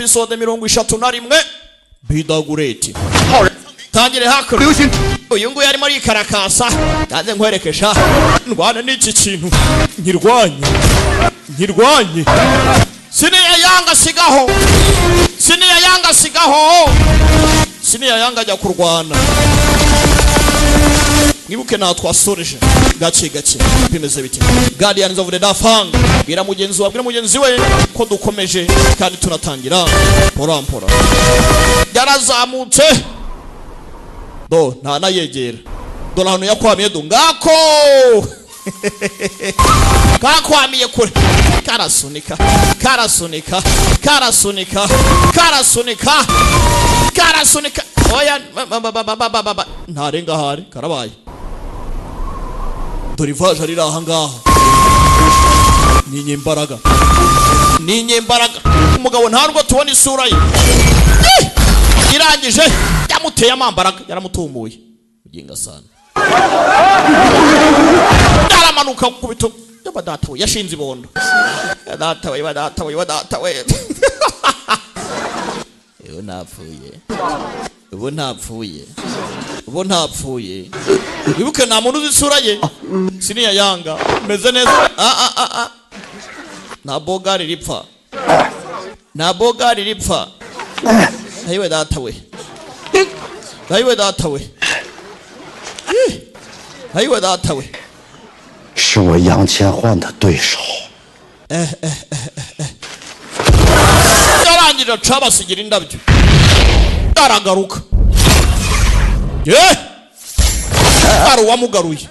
episode 31 bidagureti tangire hakuno uyu nguyu arimo arikarakasa kandi nkwerekesha ndwana n'iki kintu nkirwanye siniya yanga ajya kurwana mwibuke na twasoreje gace bimeze biti Guardians of the Dafang bwira mugenzi we ko dukomeje kandi tunatangira porampora yarazamutse do ntana yegera do hano yakwamiye do ngako kakwamiye kure karasunika oya ntarenga hari karabaye dorivaje ari aha ngaha ninye imbaraga umugabo ntarwo tubona isura ye irangije yamuteye amambaraga yaramutumuye uginga sana yaramanuka ku bito y'abadata we yashinze ibondo data we ubu ntapfuye wibuke nta muntu uzi isura ye siniya yanga meze neza nta bogari ripfa ayiwe data we ayiwe data we 是我杨千焕的对手。 yarangira cabasigira indabyo aragaruka ari uwamugaruye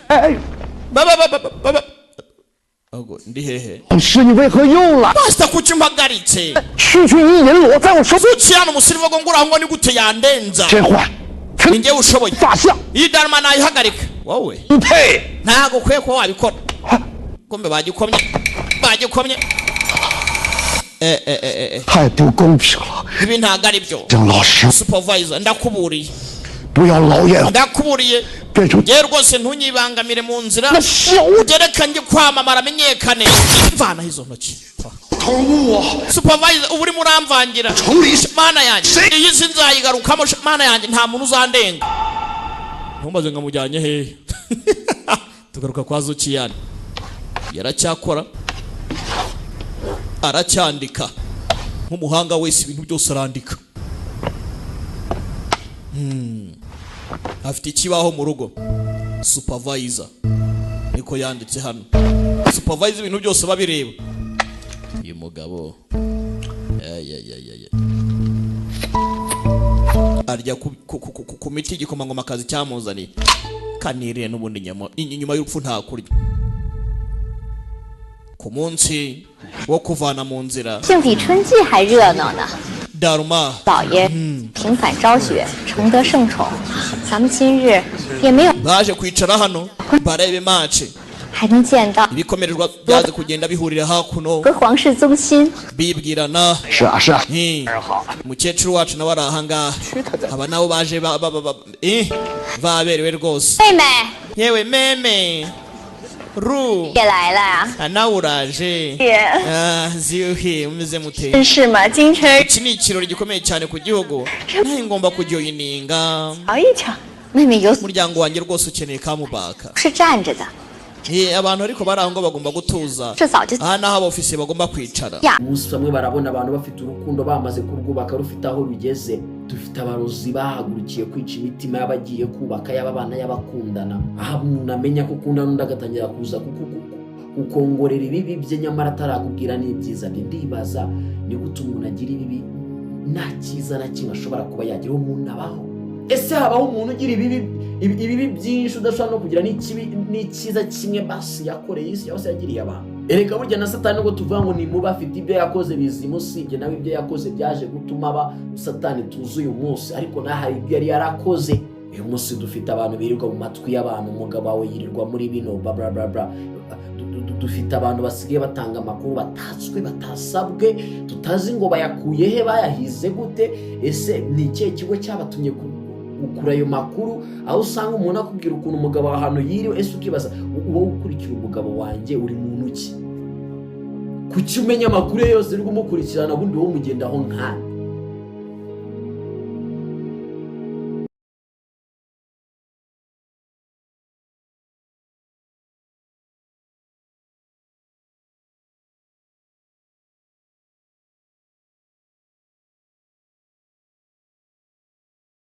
Ogo ndi hehe 是你为何又来？ Pastor kuki mpagaritse 区区一人裸在我手 Suciano musiriva ngo nguraho ni gute yandenza 千焕， ninge ushoboye 法相 idarma nayihagarika wowe 不配。 ntago kwe ko wabikora kombe bagikomye 太不公平了！ ibi ntago ari byo 郑老师， supervisor ndakuburiye 不要老眼 ndakuburiye 变成 ye rwose ntunyibangamire mu nzira 那小 ugerekanye kwamamara amenyekane mvana hizo ntoki 头目我 supervisor ubu uri muramvangira 城里 mana yanjye iyi sinzayigarukamo mana yanjye nta muntu uzandenga ntumbaze nkamujyanye hehe tugaruka kwa Zuciyani yaracyakora aracyandika nk'umuhanga wese ibintu byose arandika afite ikibaho mu rugo supervisor niko yanditse hano supervisor ibintu byose babireba uyu mugabo arya ku miti igikomangoma akazi cyamuzaniye kanire n'ubundi nyuma y'urupfu nta kurya ku munsi wo kuvana mu nzira 竟比春季还热闹呢。 Daruma 老爷平反昭雪，承得圣宠，咱们今日也没有 baje kwicara hano barebe match 还能见到 ibikomererwa byaze kugenda bihurira hakuno 和皇室宗亲。 bibwirana 是啊是啊， umukecuru wacu nawe arahanga aba nabo baje baberewe rwose 妹妹 yewe meme ru 也来了啊！ nawe uraje 也 ziuhi umeze mute 真是嘛，京城 iki ni ikirori gikomeye cyane ku gihugu nawe ngomba kujyoyininga 瞧一瞧，妹妹有 umuryango wanjye rwose ukeneye kamubaka 是站着的， abantu ariko bari aho ngo bagomba gutuza 这早就 aha naho abofisiye bagomba kwicara 呀。 umunsi bamwe barabona abantu bafite urukundo bamaze kurwubaka rufite aho rugeze dufite abarozi bahagurukiye kwica imitima y'abagiye kubaka y'abana y'abakundana aho umuntu amenya ko ukunda n'undi agatangira kuza kukongorera ibibi bye nyamara atarakubwira n'ibyiza bye ndibaza ni gute umuntu agira ibibi nta cyiza na kimwe ashobora kuba yagira umuntu abaho ese habaho umuntu ugira ibibi byinshi udashobora no kugira n'icyiza kimwe basi yakoreye isi yose yagiriye abantu ereka burya na satani nubwo tuvuga ngo ni mubi afite ibyo yakoze bizima usibye nawe ibyo yakoze byaje gutuma aba satani tuzi uyu munsi ariko naho hari ibyo yari yarakoze uyu munsi dufite abantu birirwa mu matwi y'abantu umugabo wawe yirirwa muri bino bla bla bla dufite abantu basigaye batanga amakuru batatswe batasabwe tutazi ngo bayakuye he bayahize gute ese ni ikihe kigo cyabatumye ukura ayo makuru aho usanga umuntu akubwira ukuntu umugabo ahantu yiriwe ese ukibaza wowe ukurikira umugabo wanjye uri muntu ki kuki umenya amakuru yose uri kumukurikirana ubundi wowe umugendaho nkani